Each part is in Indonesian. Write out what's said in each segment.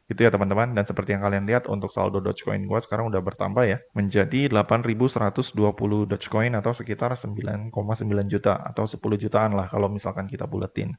Gitu ya teman-teman, dan seperti yang kalian lihat untuk saldo Dogecoin gua sekarang udah bertambah ya, menjadi 8.120 Dogecoin atau sekitar 9,9 juta atau 10 jutaan lah kalau misalkan kita buletin.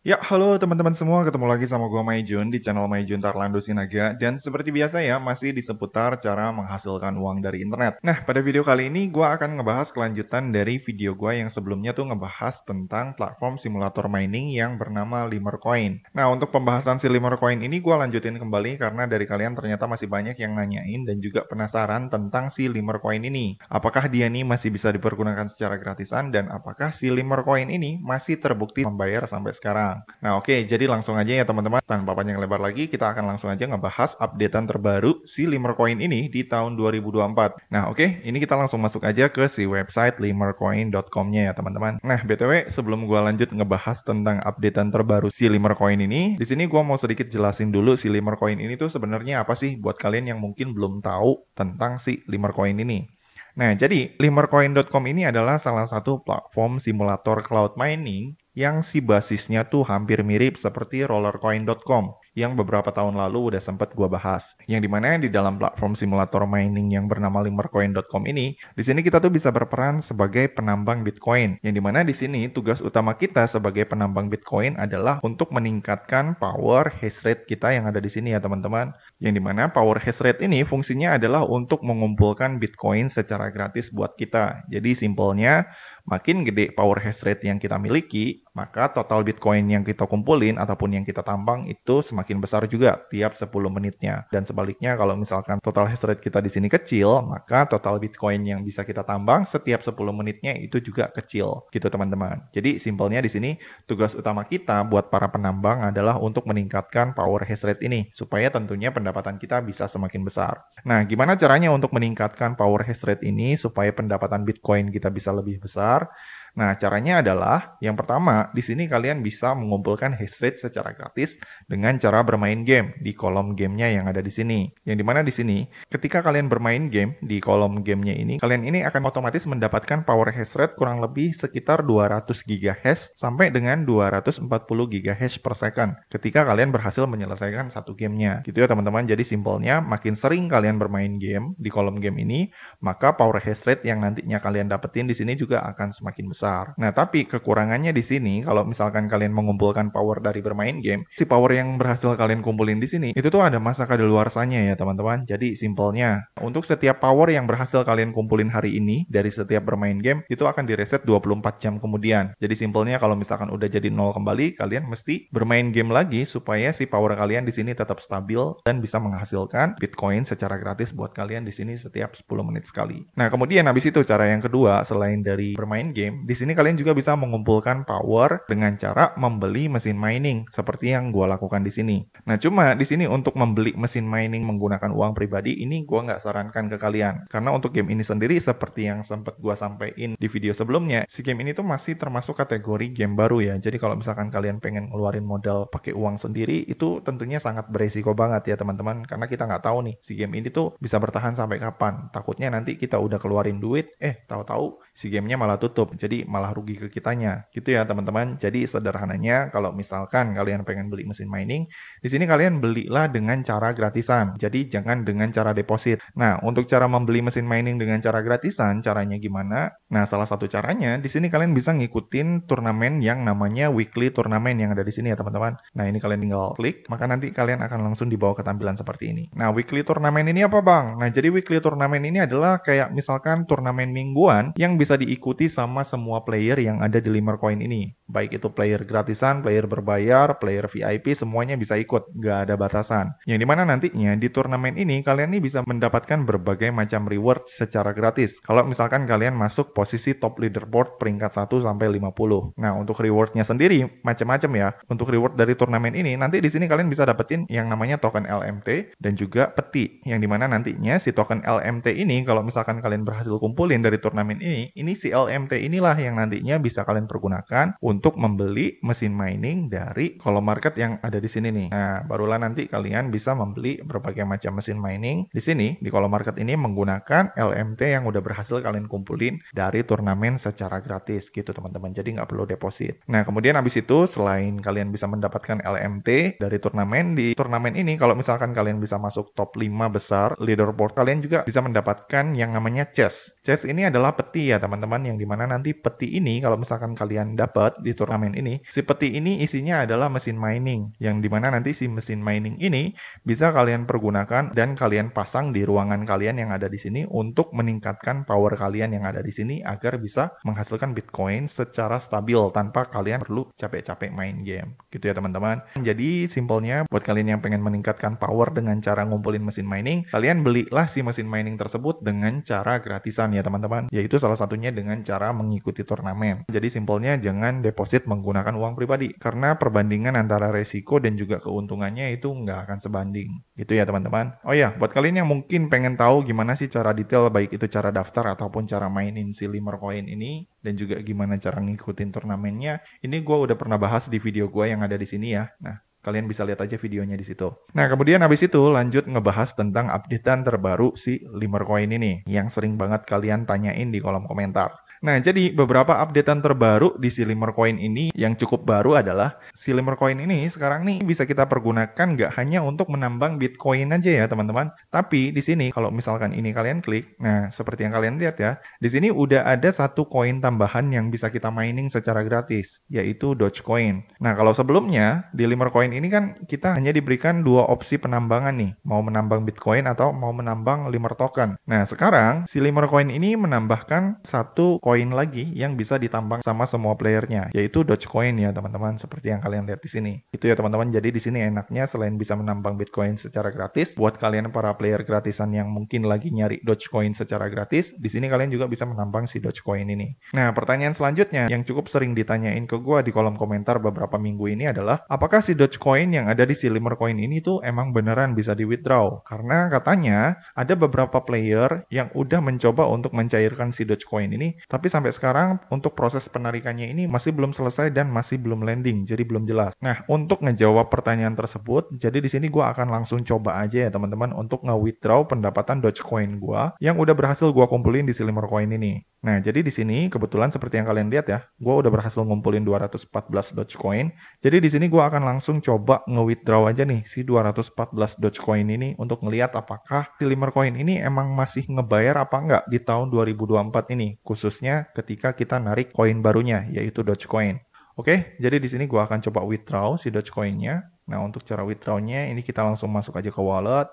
Ya, halo teman-teman semua, ketemu lagi sama gua Maijun di channel Maijun Tarlando Sinaga, dan seperti biasa ya, masih di seputar cara menghasilkan uang dari internet. Nah, pada video kali ini gua akan ngebahas kelanjutan dari video gua yang sebelumnya tuh ngebahas tentang platform simulator mining yang bernama Limercoin. Nah, untuk pembahasan si Limercoin ini gua lanjutin kembali karena dari kalian ternyata masih banyak yang nanyain dan juga penasaran tentang si Limercoin ini. Apakah dia nih masih bisa dipergunakan secara gratisan dan apakah si Limercoin ini masih terbukti membayar sampai sekarang? Nah, oke, jadi langsung aja ya teman-teman, tanpa panjang lebar lagi, kita akan langsung aja ngebahas updatean terbaru si Limercoin ini di tahun 2024. Nah, oke, ini kita langsung masuk aja ke si website limercoin.com-nya ya teman-teman. Nah, BTW, sebelum gua lanjut ngebahas tentang updatean terbaru si Limercoin ini, di sini gua mau sedikit jelasin dulu si Limercoin ini tuh sebenarnya apa sih buat kalian yang mungkin belum tahu tentang si Limercoin ini. Nah, jadi limercoin.com ini adalah salah satu platform simulator cloud mining yang si basisnya tuh hampir mirip seperti rollercoin.com yang beberapa tahun lalu udah sempat gua bahas. Yang dimana di dalam platform simulator mining yang bernama limercoin.com ini, di sini kita tuh bisa berperan sebagai penambang Bitcoin. Yang dimana di sini tugas utama kita sebagai penambang Bitcoin adalah untuk meningkatkan power hash rate kita yang ada di sini ya teman-teman. Yang dimana power hash rate ini fungsinya adalah untuk mengumpulkan Bitcoin secara gratis buat kita. Jadi simpelnya, makin gede power hash rate yang kita miliki, maka total Bitcoin yang kita kumpulin ataupun yang kita tambang itu semakin besar juga tiap 10 menitnya. Dan sebaliknya kalau misalkan total hash rate kita di sini kecil, maka total Bitcoin yang bisa kita tambang setiap 10 menitnya itu juga kecil. Gitu teman-teman. Jadi simpelnya di sini tugas utama kita buat para penambang adalah untuk meningkatkan power hash rate ini supaya tentunya pendapatan kita bisa semakin besar. Nah, gimana caranya untuk meningkatkan power hash rate ini supaya pendapatan Bitcoin kita bisa lebih besar? Nah, caranya adalah yang pertama, di sini kalian bisa mengumpulkan hash rate secara gratis dengan cara bermain game di kolom gamenya yang ada di sini. Yang dimana di sini, ketika kalian bermain game di kolom gamenya ini, kalian ini akan otomatis mendapatkan power hash rate kurang lebih sekitar 200 GHz sampai dengan 240 GHz per second ketika kalian berhasil menyelesaikan satu gamenya. Gitu ya teman-teman, jadi simpelnya makin sering kalian bermain game di kolom game ini, maka power hash rate yang nantinya kalian dapetin di sini juga akan semakin besar. Nah, tapi kekurangannya di sini, kalau misalkan kalian mengumpulkan power dari bermain game, si power yang berhasil kalian kumpulin di sini, itu tuh ada masa kadaluarsanya ya teman-teman. Jadi simpelnya, untuk setiap power yang berhasil kalian kumpulin hari ini, dari setiap bermain game, itu akan direset 24 jam kemudian. Jadi simpelnya kalau misalkan udah jadi nol kembali, kalian mesti bermain game lagi supaya si power kalian di sini tetap stabil dan bisa menghasilkan Bitcoin secara gratis buat kalian di sini setiap 10 menit sekali. Nah, kemudian habis itu cara yang kedua, selain dari bermain game, di sini kalian juga bisa mengumpulkan power dengan cara membeli mesin mining seperti yang gua lakukan di sini. Nah, cuma di sini untuk membeli mesin mining menggunakan uang pribadi ini gua nggak sarankan ke kalian. Karena untuk game ini sendiri seperti yang sempat gua sampaikan di video sebelumnya, si game ini tuh masih termasuk kategori game baru ya. Jadi kalau misalkan kalian pengen ngeluarin modal pakai uang sendiri, itu tentunya sangat beresiko banget ya teman-teman. Karena kita nggak tahu nih, si game ini tuh bisa bertahan sampai kapan. Takutnya nanti kita udah keluarin duit, tahu-tahu si gamenya malah tutup. Jadi malah rugi ke kitanya. Gitu ya teman-teman. Jadi sederhananya kalau misalkan kalian pengen beli mesin mining, di sini kalian belilah dengan cara gratisan. Jadi jangan dengan cara deposit. Nah, untuk cara membeli mesin mining dengan cara gratisan, caranya gimana? Nah, salah satu caranya di sini kalian bisa ngikutin turnamen yang namanya weekly turnamen yang ada di sini ya teman-teman. Nah, ini kalian tinggal klik, maka nanti kalian akan langsung dibawa ke tampilan seperti ini. Nah, weekly turnamen ini apa, Bang? Nah, jadi weekly turnamen ini adalah kayak misalkan turnamen mingguan yang bisa diikuti sama semua player yang ada di Limercoin ini. Baik itu player gratisan, player berbayar, player VIP, semuanya bisa ikut. Nggak ada batasan. Yang dimana nantinya di turnamen ini kalian nih bisa mendapatkan berbagai macam reward secara gratis. Kalau misalkan kalian masuk posisi top leaderboard peringkat 1 sampai 50. Nah, untuk rewardnya sendiri macam-macam ya. Untuk reward dari turnamen ini, nanti di sini kalian bisa dapetin yang namanya token LMT dan juga peti. Yang dimana nantinya si token LMT ini, kalau misalkan kalian berhasil kumpulin dari turnamen ini si LMT inilah inilah yang nantinya bisa kalian pergunakan untuk membeli mesin mining dari kolom market yang ada di sini nih. Nah, barulah nanti kalian bisa membeli berbagai macam mesin mining di sini di kolom market ini menggunakan LMT yang udah berhasil kalian kumpulin dari turnamen secara gratis gitu teman-teman. Jadi nggak perlu deposit. Nah, kemudian habis itu selain kalian bisa mendapatkan LMT dari turnamen, di turnamen ini kalau misalkan kalian bisa masuk top 5 besar leaderboard, kalian juga bisa mendapatkan yang namanya chest. Chest ini adalah peti ya teman-teman, yang dimana nanti peti ini kalau misalkan kalian dapat di turnamen ini, si peti ini isinya adalah mesin mining, yang dimana nanti si mesin mining ini bisa kalian pergunakan dan kalian pasang di ruangan kalian yang ada di sini untuk meningkatkan power kalian yang ada di sini agar bisa menghasilkan Bitcoin secara stabil tanpa kalian perlu capek-capek main game. Gitu ya teman-teman. Jadi simpelnya buat kalian yang pengen meningkatkan power dengan cara ngumpulin mesin mining, kalian belilah si mesin mining tersebut dengan cara gratisan ya teman-teman, yaitu salah satunya dengan cara mengikuti turnamen. Jadi simpelnya jangan deposit menggunakan uang pribadi, karena perbandingan antara resiko dan juga keuntungannya itu nggak akan sebanding. Gitu ya teman-teman. Oh ya, buat kalian yang mungkin pengen tahu gimana sih cara detail, baik itu cara daftar ataupun cara mainin si Limercoin ini, dan juga gimana cara ngikutin turnamennya, ini gue udah pernah bahas di video gue yang ada di sini ya. Nah, kalian bisa lihat aja videonya di situ. Nah, kemudian habis itu lanjut ngebahas tentang updatean terbaru si Limercoin ini yang sering banget kalian tanyain di kolom komentar. Nah, jadi beberapa updatean terbaru di si Limercoin ini yang cukup baru adalah si Limercoin ini sekarang nih bisa kita pergunakan nggak hanya untuk menambang Bitcoin aja ya teman-teman, tapi di sini kalau misalkan ini kalian klik, nah seperti yang kalian lihat ya, di sini udah ada satu koin tambahan yang bisa kita mining secara gratis, yaitu Dogecoin. Nah, kalau sebelumnya di Limercoin ini kan kita hanya diberikan dua opsi penambangan nih, mau menambang Bitcoin atau mau menambang Limer token. Nah, sekarang si Limercoin ini menambahkan satu koin lagi yang bisa ditambang sama semua playernya, yaitu Dogecoin ya teman-teman, seperti yang kalian lihat di sini. Itu ya teman-teman, jadi di sini enaknya selain bisa menambang Bitcoin secara gratis, buat kalian para player gratisan yang mungkin lagi nyari Dogecoin secara gratis, di sini kalian juga bisa menambang si Dogecoin ini. Nah, pertanyaan selanjutnya yang cukup sering ditanyain ke gua di kolom komentar beberapa minggu ini adalah, apakah si Dogecoin yang ada di si Limercoin ini tuh emang beneran bisa di withdraw? Karena katanya ada beberapa player yang udah mencoba untuk mencairkan si Dogecoin ini, tapi sampai sekarang untuk proses penarikannya ini masih belum selesai dan masih belum landing, jadi belum jelas. Nah, untuk ngejawab pertanyaan tersebut, jadi di sini gue akan langsung coba aja ya teman-teman untuk nge-withdraw pendapatan Dogecoin gue yang udah berhasil gue kumpulin di si Limercoin ini. Nah, jadi di sini kebetulan seperti yang kalian lihat ya, gue udah berhasil ngumpulin 214 Dogecoin. Jadi di sini gue akan langsung coba nge-withdraw aja nih si 214 Dogecoin ini untuk ngelihat apakah si Limercoin ini emang masih ngebayar apa enggak di tahun 2024 ini, khususnya ketika kita narik koin barunya yaitu Dogecoin. Oke, jadi di sini gue akan coba withdraw si Dogecoin-nya. Nah, untuk cara withdraw-nya ini kita langsung masuk aja ke wallet.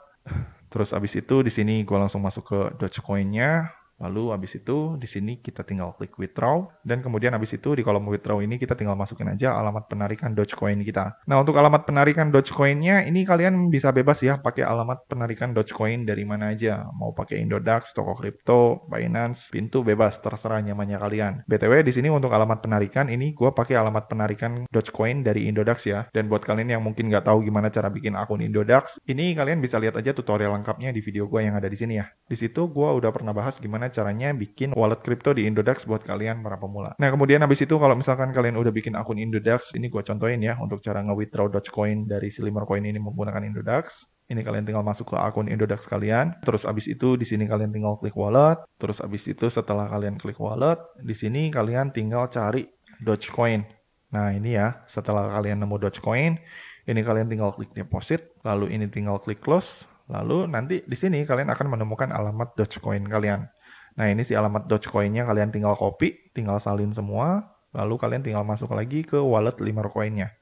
Terus abis itu di sini gue langsung masuk ke Dogecoin-nya. Lalu habis itu di sini kita tinggal klik withdraw, dan kemudian habis itu di kolom withdraw ini kita tinggal masukin aja alamat penarikan Dogecoin kita. Nah, untuk alamat penarikan Dogecoin-nya ini kalian bisa bebas ya pakai alamat penarikan Dogecoin dari mana aja. Mau pakai Indodax, toko kripto, Binance, pintu bebas, terserah nyamannya kalian. BTW di sini untuk alamat penarikan ini gue pakai alamat penarikan Dogecoin dari Indodax ya. Dan buat kalian yang mungkin nggak tahu gimana cara bikin akun Indodax, ini kalian bisa lihat aja tutorial lengkapnya di video gue yang ada di sini ya. Di situ gue udah pernah bahas gimana caranya bikin wallet kripto di Indodax buat kalian para pemula. Nah, kemudian habis itu kalau misalkan kalian udah bikin akun Indodax, ini gue contohin ya untuk cara nge-withdraw Dogecoin dari si Limercoin ini menggunakan Indodax. Ini kalian tinggal masuk ke akun Indodax kalian. Terus abis itu di sini kalian tinggal klik wallet. Terus abis itu setelah kalian klik wallet, di sini kalian tinggal cari Dogecoin. Nah, ini ya, setelah kalian nemu Dogecoin, ini kalian tinggal klik deposit, lalu ini tinggal klik close. Lalu nanti di sini kalian akan menemukan alamat Dogecoin kalian. Nah, ini si alamat Dogecoin-nya kalian tinggal copy, tinggal salin semua, lalu kalian tinggal masuk lagi ke wallet Limercoin-nya.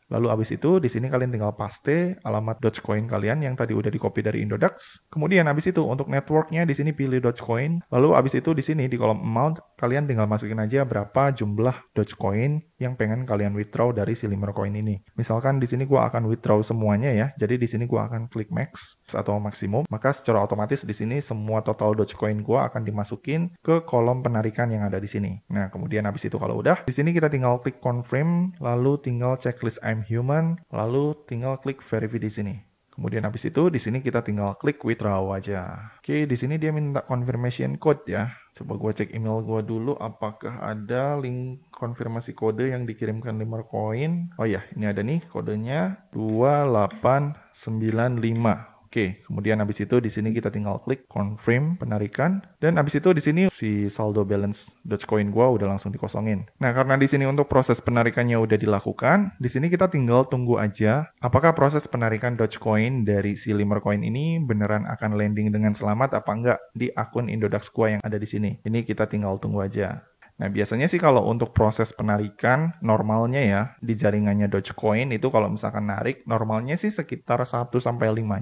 Lalu abis itu di sini kalian tinggal paste alamat Dogecoin kalian yang tadi udah di-copy dari Indodax. Kemudian abis itu untuk networknya di sini pilih Dogecoin. Lalu abis itu di sini di kolom amount kalian tinggal masukin aja berapa jumlah Dogecoin yang pengen kalian withdraw dari si Limercoin ini. Misalkan di sini gua akan withdraw semuanya ya. Jadi di sini gua akan klik max atau maksimum. Maka secara otomatis di sini semua total Dogecoin gua akan dimasukin ke kolom penarikan yang ada di sini. Nah, kemudian abis itu kalau udah, di sini kita tinggal klik confirm, lalu tinggal checklist I'm human, lalu tinggal klik verify di sini. Kemudian habis itu di sini kita tinggal klik withdraw aja. Oke, di sini dia minta confirmation code ya. Coba gue cek email gue dulu, apakah ada link konfirmasi kode yang dikirimkan Limercoin. Oh ya, ini ada nih kodenya 2895. Oke, kemudian habis itu di sini kita tinggal klik confirm penarikan, dan habis itu di sini si saldo balance Dogecoin gua udah langsung dikosongin. Nah, karena di sini untuk proses penarikannya udah dilakukan, di sini kita tinggal tunggu aja apakah proses penarikan Dogecoin dari si Limercoin ini beneran akan landing dengan selamat apa enggak di akun Indodax gua yang ada di sini. Ini kita tinggal tunggu aja. Nah, biasanya sih kalau untuk proses penarikan normalnya ya di jaringannya Dogecoin itu kalau misalkan narik normalnya sih sekitar 1-5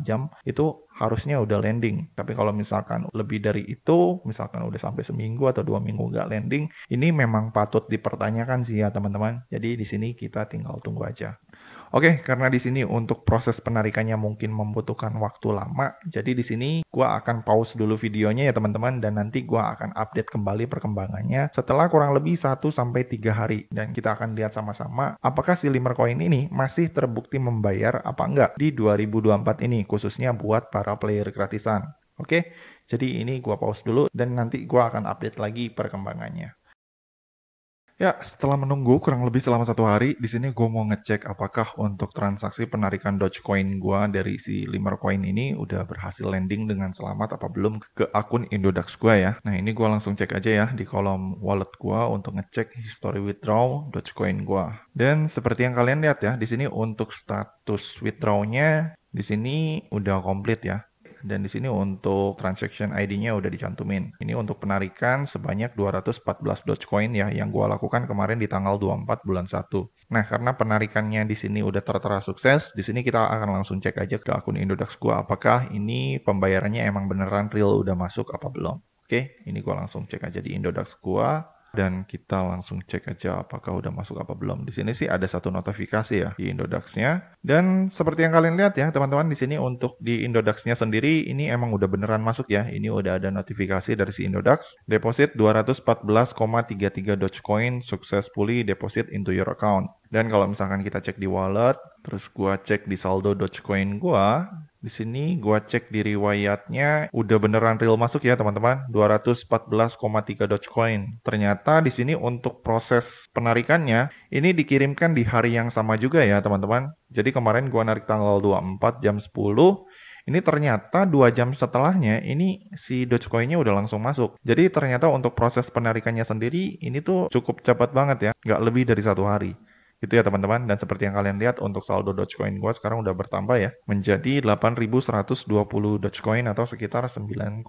jam itu harusnya udah landing. Tapi kalau misalkan lebih dari itu, misalkan udah sampai seminggu atau 2 minggu nggak landing, ini memang patut dipertanyakan sih ya teman-teman. Jadi di sini kita tinggal tunggu aja. Oke, karena di sini untuk proses penarikannya mungkin membutuhkan waktu lama, jadi di sini gua akan pause dulu videonya ya teman-teman, dan nanti gua akan update kembali perkembangannya setelah kurang lebih 1-3 hari, dan kita akan lihat sama-sama apakah si Limercoin ini masih terbukti membayar apa enggak di 2024 ini, khususnya buat para player gratisan. Oke, jadi ini gua pause dulu dan nanti gua akan update lagi perkembangannya. Ya, setelah menunggu kurang lebih selama 1 hari, di sini gue mau ngecek apakah untuk transaksi penarikan Dogecoin gue dari si Limercoin ini udah berhasil landing dengan selamat apa belum ke akun Indodax gue ya. Nah, ini gue langsung cek aja ya di kolom wallet gue untuk ngecek history withdraw Dogecoin gue. Dan seperti yang kalian lihat ya, di sini untuk status withdrawnya di sini udah komplit ya. Dan di sini untuk transaction ID-nya udah dicantumin. Ini untuk penarikan sebanyak 214 Dogecoin ya, yang gua lakukan kemarin di tanggal 24 bulan 1. Nah, karena penarikannya di sini udah tertera sukses, di sini kita akan langsung cek aja ke akun Indodax gua apakah ini pembayarannya emang beneran real udah masuk apa belum. Oke, ini gua langsung cek aja di Indodax gua. Dan kita langsung cek aja apakah udah masuk apa belum. Di sini sih ada satu notifikasi ya di Indodax-nya. Dan seperti yang kalian lihat ya teman-teman, di sini untuk di Indodax-nya sendiri ini emang udah beneran masuk ya. Ini udah ada notifikasi dari si Indodax. Deposit 214,33 Dogecoin successfully deposit into your account. Dan kalau misalkan kita cek di wallet, terus gua cek di saldo Dogecoin gua, di sini gua cek di riwayatnya udah beneran real masuk ya teman-teman, 214,3 Dogecoin. Ternyata di sini untuk proses penarikannya ini dikirimkan di hari yang sama juga ya teman-teman. Jadi kemarin gua narik tanggal 24 jam 10. Ini ternyata 2 jam setelahnya ini si Dogecoin-nya udah langsung masuk. Jadi ternyata untuk proses penarikannya sendiri ini tuh cukup cepat banget ya, nggak lebih dari 1 hari. Gitu ya teman-teman, dan seperti yang kalian lihat untuk saldo Dogecoin gua sekarang udah bertambah ya, menjadi 8.120 Dogecoin atau sekitar 9,9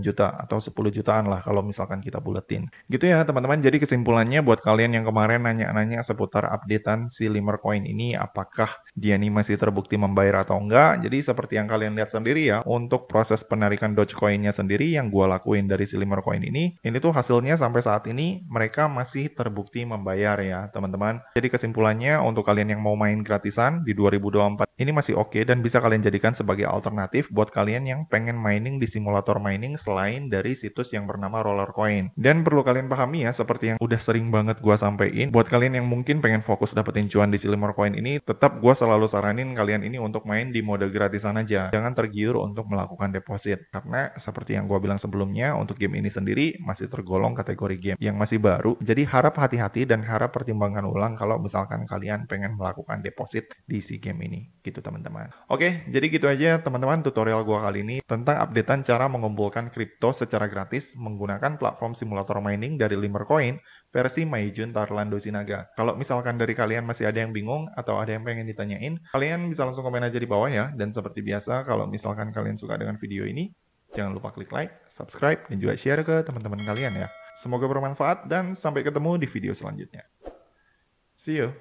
juta atau 10 jutaan lah kalau misalkan kita buletin. Gitu ya teman-teman, jadi kesimpulannya buat kalian yang kemarin nanya-nanya seputar updatean si Limercoin ini, apakah dia nih masih terbukti membayar atau enggak, jadi seperti yang kalian lihat sendiri ya, untuk proses penarikan Dogecoin-nya sendiri yang gua lakuin dari si Limercoin ini tuh hasilnya sampai saat ini mereka masih terbukti membayar ya teman-teman. Jadi kesimpulannya untuk kalian yang mau main gratisan di 2024 ini masih oke dan bisa kalian jadikan sebagai alternatif buat kalian yang pengen mining di simulator mining selain dari situs yang bernama Rollercoin. Dan perlu kalian pahami ya, seperti yang udah sering banget gua sampein, buat kalian yang mungkin pengen fokus dapetin cuan di si Limercoin ini, tetap gua selalu saranin kalian ini untuk main di mode gratisan aja. Jangan tergiur untuk melakukan deposit, karena seperti yang gua bilang sebelumnya, untuk game ini sendiri masih tergolong kategori game yang masih baru. Jadi harap hati-hati dan harap pertimbangkan ulang kalau misalkan kalian pengen melakukan deposit di si game ini. Gitu teman-teman. Oke, jadi gitu aja teman-teman tutorial gua kali ini tentang updatean cara mengumpulkan kripto secara gratis menggunakan platform simulator mining dari Limercoin versi Maijun Tarlando Sinaga. Kalau misalkan dari kalian masih ada yang bingung atau ada yang pengen ditanyain, kalian bisa langsung komen aja di bawah ya. Dan seperti biasa, kalau misalkan kalian suka dengan video ini, jangan lupa klik like, subscribe, dan juga share ke teman-teman kalian ya. Semoga bermanfaat dan sampai ketemu di video selanjutnya. See you!